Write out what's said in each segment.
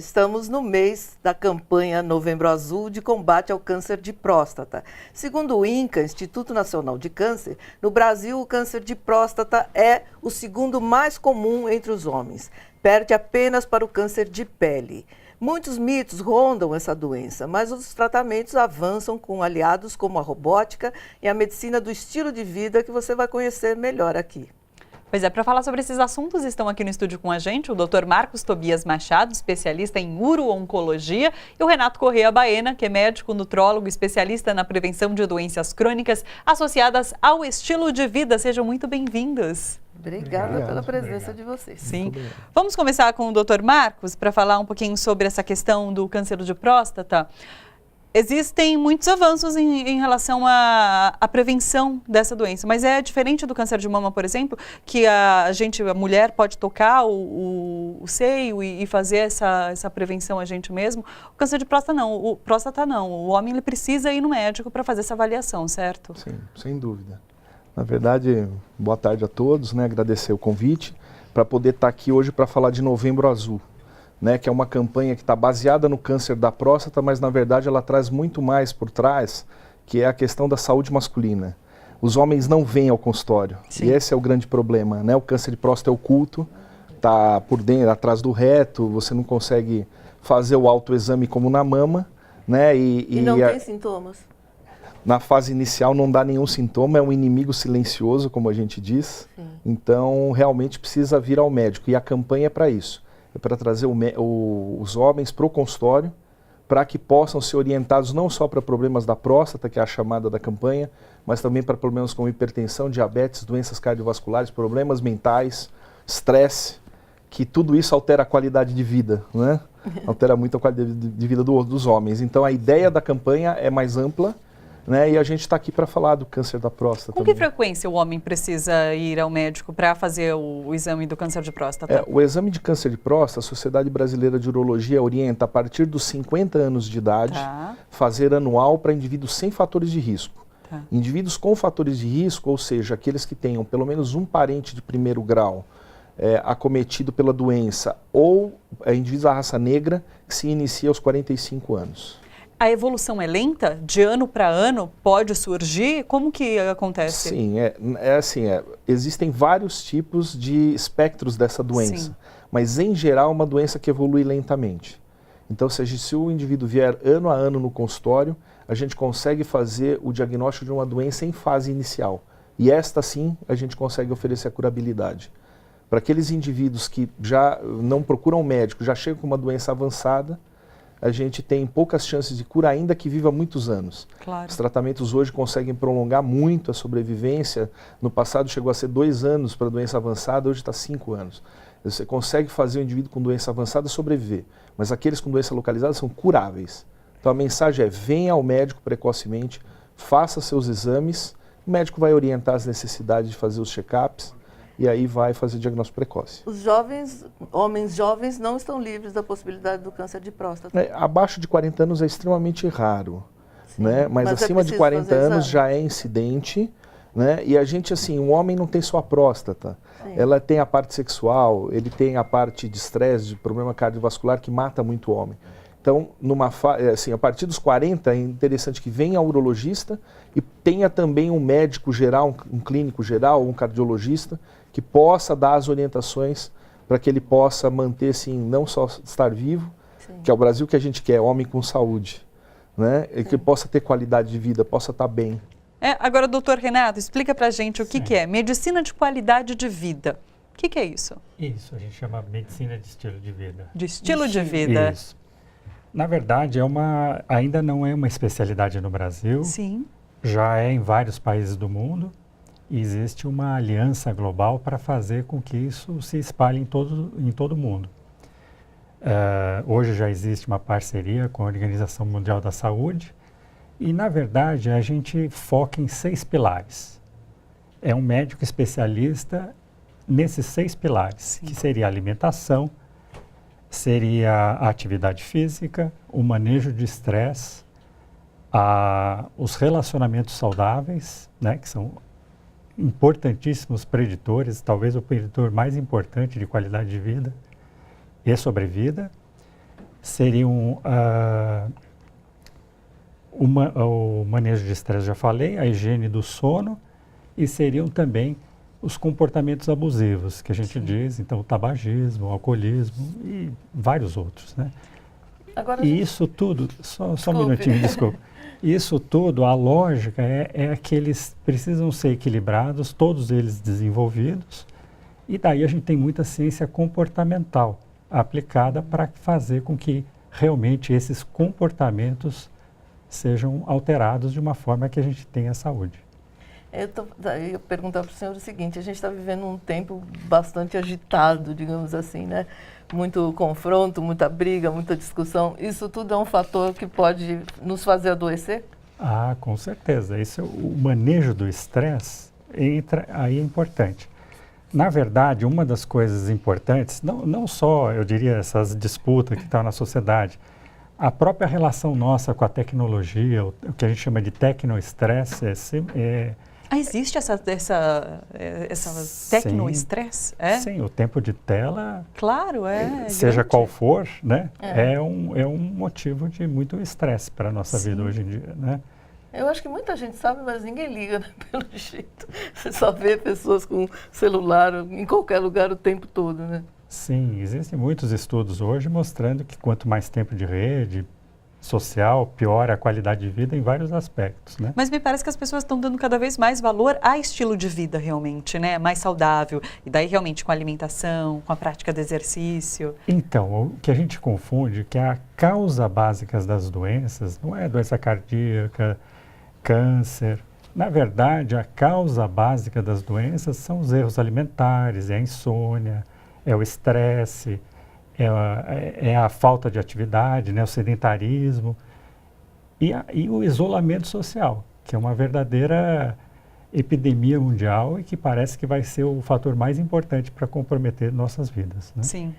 Estamos no mês da campanha Novembro Azul de combate ao câncer de próstata. Segundo o INCA, Instituto Nacional de Câncer, no Brasil o câncer de próstata é o segundo mais comum entre os homens. Perde apenas para o câncer de pele. Muitos mitos rondam essa doença, mas os tratamentos avançam com aliados como a robótica e a medicina do estilo de vida que você vai conhecer melhor aqui. Pois é, para falar sobre esses assuntos, estão aqui no estúdio com a gente o Dr. Marcos Tobias Machado, especialista em uro-oncologia, e o Renato Corrêa Baena, que é médico nutrólogo, especialista na prevenção de doenças crônicas associadas ao estilo de vida. Sejam muito bem-vindos. Obrigada pela presença de vocês. Sim. Vamos começar com o Dr. Marcos para falar um pouquinho sobre essa questão do câncer de próstata. Existem muitos avanços em relação à prevenção dessa doença, mas é diferente do câncer de mama, por exemplo, que a mulher pode tocar o seio e fazer essa prevenção a gente mesmo. O câncer de próstata não. O homem ele precisa ir no médico para fazer essa avaliação, certo? Sim, sem dúvida. Na verdade, boa tarde a todos, agradecer o convite para poder estar aqui hoje para falar de Novembro Azul. Que é uma campanha que está baseada no câncer da próstata, mas na verdade ela traz muito mais por trás, que é a questão da saúde masculina. Os homens não vêm ao consultório. Sim. E esse é o grande problema, O câncer de próstata é oculto, está por dentro, atrás do reto, você não consegue fazer o autoexame como na mama, E não tem sintomas? Na fase inicial não dá nenhum sintoma, é um inimigo silencioso, como a gente diz. Sim. Então realmente precisa vir ao médico e a campanha é para isso. É para trazer os homens para o consultório, para que possam ser orientados não só para problemas da próstata, que é a chamada da campanha, mas também para problemas como hipertensão, diabetes, doenças cardiovasculares, problemas mentais, estresse, que tudo isso altera a qualidade de vida, Altera muito a qualidade de vida dos homens. Então a ideia da campanha é mais ampla, e a gente está aqui para falar do câncer da próstata. Com que frequência o homem precisa ir ao médico para fazer o exame do câncer de próstata? O exame de câncer de próstata, a Sociedade Brasileira de Urologia orienta a partir dos 50 anos de idade, fazer anual para indivíduos sem fatores de risco. Indivíduos com fatores de risco, ou seja, aqueles que tenham pelo menos um parente de primeiro grau acometido pela doença, ou indivíduos da raça negra, que se inicia aos 45 anos. A evolução é lenta? De ano para ano pode surgir? Como que acontece? Sim, existem vários tipos de espectros dessa doença, sim, mas em geral é uma doença que evolui lentamente. Então, se o indivíduo vier ano a ano no consultório, a gente consegue fazer o diagnóstico de uma doença em fase inicial. E esta sim, a gente consegue oferecer a curabilidade. Para aqueles indivíduos que já não procuram médico, já chegam com uma doença avançada, a gente tem poucas chances de cura, ainda que viva muitos anos. Claro. Os tratamentos hoje conseguem prolongar muito a sobrevivência. No passado chegou a ser 2 anos para doença avançada, hoje está 5 anos. Você consegue fazer o indivíduo com doença avançada sobreviver, mas aqueles com doença localizada são curáveis. Então a mensagem é: venha ao médico precocemente, faça seus exames, o médico vai orientar as necessidades de fazer os check-ups, e aí vai fazer diagnóstico precoce. Os homens jovens não estão livres da possibilidade do câncer de próstata. Abaixo de 40 anos é extremamente raro, mas acima de 40 anos já é incidente, E a gente, o homem não tem só a próstata, sim, ela tem a parte sexual, ele tem a parte de estresse, de problema cardiovascular que mata muito o homem. Então, a partir dos 40 é interessante que venha ao urologista e tenha também um médico geral, um clínico geral, um cardiologista, que possa dar as orientações para que ele possa manter, não só estar vivo, sim, que é o Brasil que a gente quer, homem com saúde, E que possa ter qualidade de vida, possa estar bem. Agora, doutor Renato, explica para a gente o que é medicina de qualidade de vida. O que é isso? Isso, a gente chama medicina de estilo de vida. De estilo de vida. Isso. Na verdade, ainda não é uma especialidade no Brasil. Sim. Já é em vários países do mundo. E existe uma aliança global para fazer com que isso se espalhe em todo o mundo. Hoje já existe uma parceria com a Organização Mundial da Saúde. E, na verdade, a gente foca em 6 pilares. É um médico especialista nesses 6 pilares, sim, que seria a alimentação, seria a atividade física, o manejo de estresse, os relacionamentos saudáveis, que são importantíssimos preditores, talvez o preditor mais importante de qualidade de vida e sobrevida, seriam o manejo de estresse, já falei, a higiene do sono, e seriam também os comportamentos abusivos, que a gente diz, então o tabagismo, o alcoolismo e vários outros, né? Agora, e isso tudo, só um minutinho, desculpa. Isso tudo, a lógica é que eles precisam ser equilibrados, todos eles desenvolvidos, e daí a gente tem muita ciência comportamental aplicada para fazer com que realmente esses comportamentos sejam alterados de uma forma que a gente tenha saúde. Eu ia perguntar para o senhor o seguinte, a gente está vivendo um tempo bastante agitado, digamos assim, né? Muito confronto, muita briga, muita discussão. Isso tudo é um fator que pode nos fazer adoecer? Ah, com certeza. O manejo do estresse aí é importante. Na verdade, uma das coisas importantes, não só, eu diria, essas disputas que estão na sociedade, a própria relação nossa com a tecnologia, o que a gente chama de tecnoestresse, existe essa tecnoestresse? Sim, o tempo de tela, claro, seja grande. qual for, né, é um motivo de muito estresse para a nossa vida hoje em dia, né? Eu acho que muita gente sabe, mas ninguém liga, né, pelo jeito. Você só vê pessoas com celular em qualquer lugar o tempo todo, né? Sim, existem muitos estudos hoje mostrando que quanto mais tempo de rede social, piora a qualidade de vida em vários aspectos, né? Mas me parece que as pessoas estão dando cada vez mais valor a estilo de vida realmente, né? Mais saudável. E daí realmente com a alimentação, com a prática de exercício. Então, o que a gente confunde é que a causa básica das doenças não é doença cardíaca, câncer. Na verdade, a causa básica das doenças são os erros alimentares, é a insônia, é o estresse, é a falta de atividade, né, o sedentarismo e o isolamento social, que é uma verdadeira epidemia mundial e que parece que vai ser o fator mais importante para comprometer nossas vidas, né? Sim.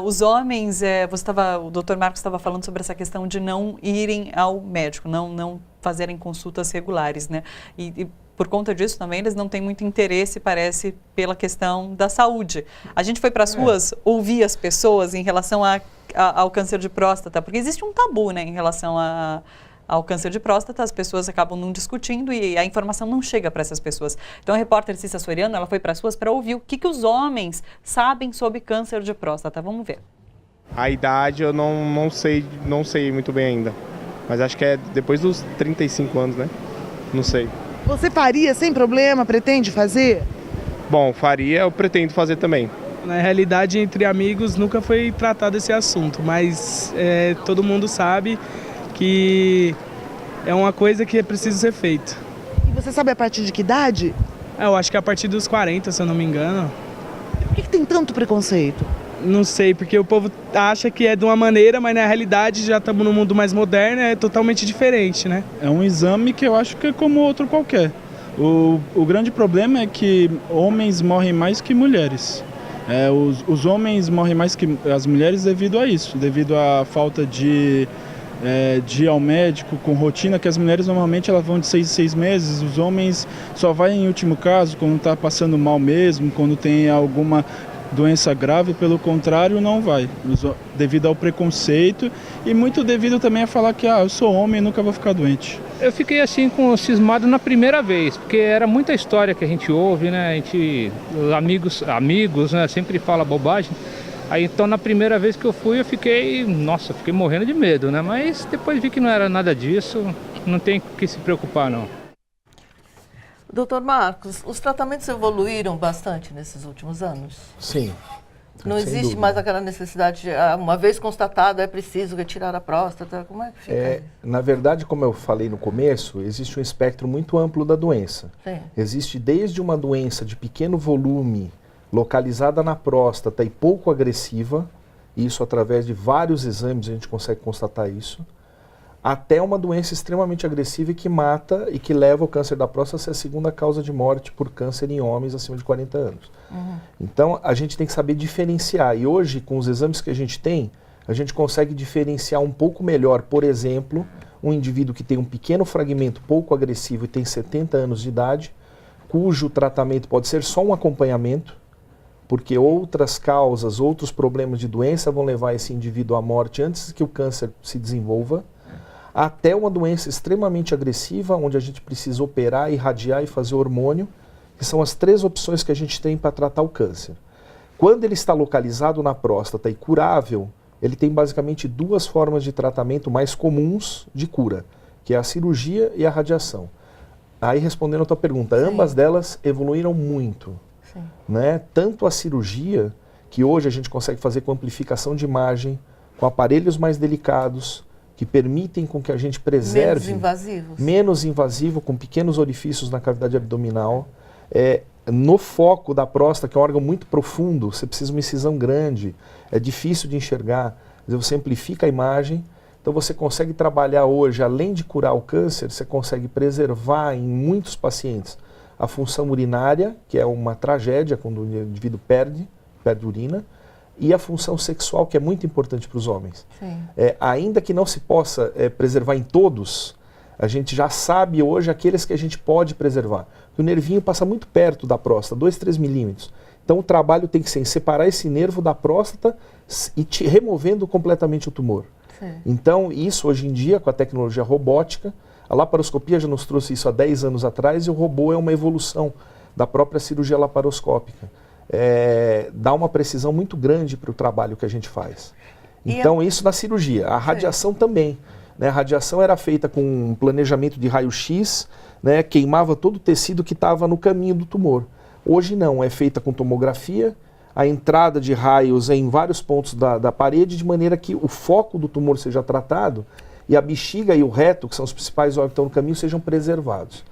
Os homens, o Dr. Marcos estava falando sobre essa questão de não irem ao médico, não fazerem consultas regulares, né? E por conta disso também eles não têm muito interesse, parece, pela questão da saúde. A gente foi para as ruas ouvir as pessoas em relação ao câncer de próstata, porque existe um tabu, né, em relação ao câncer de próstata, as pessoas acabam não discutindo e a informação não chega para essas pessoas. Então a repórter Cissa Soriano, ela foi para as ruas para ouvir o que os homens sabem sobre câncer de próstata. Vamos ver. A idade eu não sei muito bem ainda, mas acho que é depois dos 35 anos, né? Não sei. Você faria sem problema? Pretende fazer? Bom, faria, eu pretendo fazer também. Na realidade, entre amigos nunca foi tratado esse assunto, mas todo mundo sabe que é uma coisa que é preciso ser feita. E você sabe a partir de que idade? Eu acho que é a partir dos 40, se eu não me engano. Por que tem tanto preconceito? Não sei, porque o povo acha que é de uma maneira, mas na realidade já estamos no mundo mais moderno, é totalmente diferente, né? É um exame que eu acho que é como outro qualquer. O grande problema é que homens morrem mais que mulheres. Os homens morrem mais que as mulheres devido a isso, devido à falta de ir ao médico com rotina, que as mulheres normalmente elas vão de 6 em 6 meses, os homens só vai em último caso, quando está passando mal mesmo, quando tem alguma doença grave, pelo contrário, não vai, devido ao preconceito e muito devido também a falar que eu sou homem e nunca vou ficar doente. Eu fiquei assim cismado na primeira vez, porque era muita história que a gente ouve, né? Amigos, né? Sempre fala bobagem. Aí então na primeira vez que eu fui, eu fiquei morrendo de medo, né? Mas depois vi que não era nada disso, não tem que se preocupar não. Doutor Marcos, os tratamentos evoluíram bastante nesses últimos anos? Sim. Não existe mais aquela necessidade de, uma vez constatado, é preciso retirar a próstata? Como é que fica isso? Na verdade, como eu falei no começo, existe um espectro muito amplo da doença. Sim. Existe desde uma doença de pequeno volume, localizada na próstata e pouco agressiva, isso através de vários exames a gente consegue constatar isso, até uma doença extremamente agressiva e que mata e que leva o câncer da próstata a ser a segunda causa de morte por câncer em homens acima de 40 anos. Uhum. Então, a gente tem que saber diferenciar. E hoje, com os exames que a gente tem, a gente consegue diferenciar um pouco melhor, por exemplo, um indivíduo que tem um pequeno fragmento pouco agressivo e tem 70 anos de idade, cujo tratamento pode ser só um acompanhamento, porque outras causas, outros problemas de doença vão levar esse indivíduo à morte antes que o câncer se desenvolva, até uma doença extremamente agressiva, onde a gente precisa operar, irradiar e fazer hormônio, que são as 3 opções que a gente tem para tratar o câncer. Quando ele está localizado na próstata e curável, ele tem basicamente 2 formas de tratamento mais comuns de cura, que é a cirurgia e a radiação. Aí, respondendo a tua pergunta, ambas delas evoluíram muito. Né? Tanto a cirurgia, que hoje a gente consegue fazer com amplificação de imagem, com aparelhos mais delicados, que permitem com que a gente preserve... Menos invasivos. Menos invasivo, com pequenos orifícios na cavidade abdominal. No foco da próstata, que é um órgão muito profundo, você precisa de uma incisão grande, é difícil de enxergar, você amplifica a imagem, então você consegue trabalhar hoje, além de curar o câncer, você consegue preservar em muitos pacientes a função urinária, que é uma tragédia quando o indivíduo perde urina, e a função sexual, que é muito importante para os homens. Ainda que não se possa preservar em todos, a gente já sabe hoje aqueles que a gente pode preservar. O nervinho passa muito perto da próstata, 2, 3 milímetros. Então o trabalho tem que ser em separar esse nervo da próstata e removendo completamente o tumor. Então isso hoje em dia, com a tecnologia robótica, a laparoscopia já nos trouxe isso há 10 anos atrás, e o robô é uma evolução da própria cirurgia laparoscópica. Dá uma precisão muito grande para o trabalho que a gente faz. Então isso na cirurgia. A radiação também. Né? A radiação era feita com um planejamento de raio-x, né? Queimava todo o tecido que estava no caminho do tumor. Hoje não, é feita com tomografia, a entrada de raios em vários pontos da parede, de maneira que o foco do tumor seja tratado e a bexiga e o reto, que são os principais órgãos que estão no caminho, sejam preservados.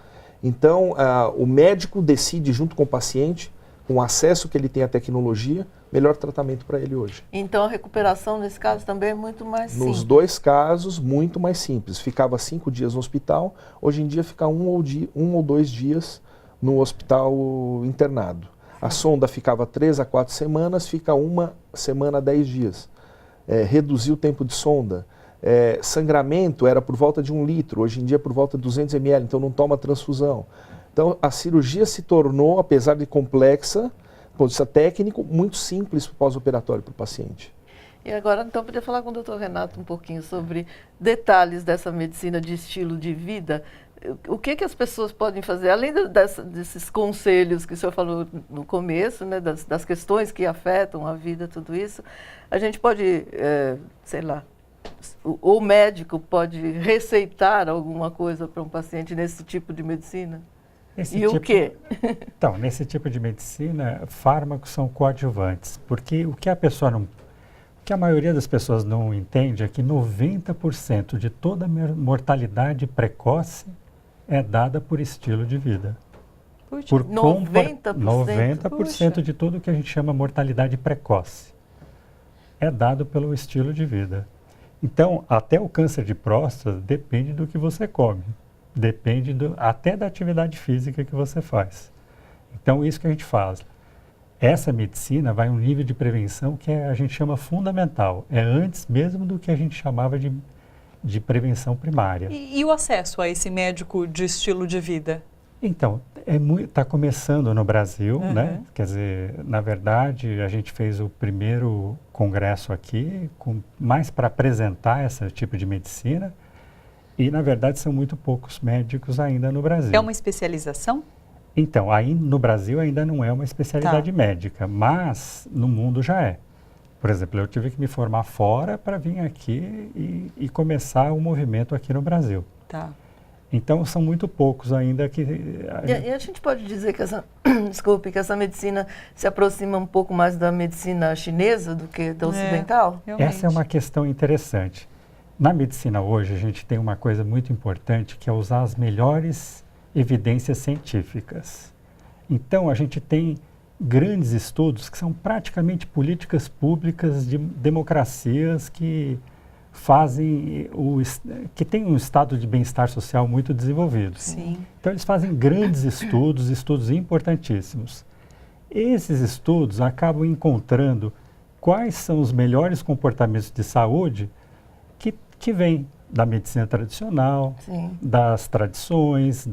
Então, o médico decide, junto com o paciente, com o acesso que ele tem à tecnologia, melhor tratamento para ele hoje. Então, a recuperação, nesse caso, também é muito mais simples. Nos 2 casos, muito mais simples. Ficava 5 dias no hospital, hoje em dia fica 1 ou 2 dias no hospital internado. A sonda ficava 3 a 4 semanas, fica 1 semana a 10 dias. Reduziu o tempo de sonda. Sangramento era por volta de 1 litro, hoje em dia é por volta de 200 ml, então não toma transfusão. Então a cirurgia se tornou, apesar de complexa, do ponto de vista técnico, muito simples para o pós-operatório para o paciente. E agora, então, podia falar com o Dr. Renato um pouquinho sobre detalhes dessa medicina de estilo de vida. O que as pessoas podem fazer, além desses conselhos que o senhor falou no começo, né, das questões que afetam a vida, tudo isso, a gente pode, sei lá, o médico pode receitar alguma coisa para um paciente nesse tipo de medicina? O quê? Então, nesse tipo de medicina, fármacos são coadjuvantes, porque o que a maioria das pessoas não entende é que 90% de toda a mortalidade precoce é dada por estilo de vida. Puxa, por 90%? 90% de tudo que a gente chama mortalidade precoce é dado pelo estilo de vida. Então, até o câncer de próstata depende do que você come. Depende até da atividade física que você faz. Então, isso que a gente faz. Essa medicina vai a um nível de prevenção que a gente chama fundamental. É antes mesmo do que a gente chamava de prevenção primária. E o acesso a esse médico de estilo de vida? Então, está começando no Brasil, né? Quer dizer, na verdade, a gente fez o primeiro congresso aqui, mais para apresentar esse tipo de medicina. E, na verdade, são muito poucos médicos ainda no Brasil. É uma especialização? Então, aí no Brasil ainda não é uma especialidade médica, mas no mundo já é. Por exemplo, eu tive que me formar fora para vir aqui e começar o movimento aqui no Brasil. Então, são muito poucos ainda que... E a gente pode dizer que que essa medicina se aproxima um pouco mais da medicina chinesa do que da ocidental? Essa é uma questão interessante. Na medicina hoje, a gente tem uma coisa muito importante, que é usar as melhores evidências científicas. Então, a gente tem grandes estudos que são praticamente políticas públicas de democracias que que têm um estado de bem-estar social muito desenvolvido. Então, eles fazem grandes estudos importantíssimos. Esses estudos acabam encontrando quais são os melhores comportamentos de saúde que vêm da medicina tradicional, das tradições,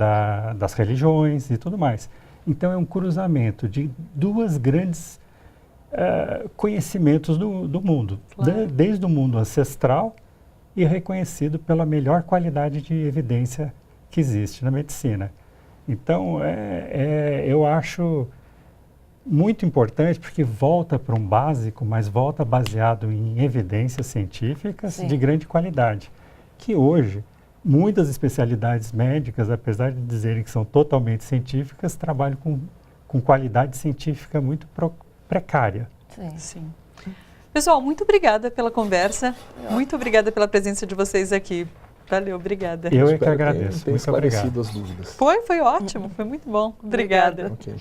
das religiões e tudo mais. Então, é um cruzamento de duas grandes conhecimentos do mundo, Claro. desde o mundo ancestral e reconhecido pela melhor qualidade de evidência que existe na medicina. Então, eu acho muito importante porque volta para um básico, mas volta baseado em evidências científicas Sim. de grande qualidade, que hoje muitas especialidades médicas, apesar de dizerem que são totalmente científicas, trabalham com qualidade científica muito precária. Sim. Sim. Pessoal, muito obrigada pela conversa. Muito obrigada pela presença de vocês aqui. Valeu, obrigada. Eu é que Espero agradeço. ter Muito obrigado. esclarecido as dúvidas. Foi ótimo, foi muito bom. Obrigada. Ok.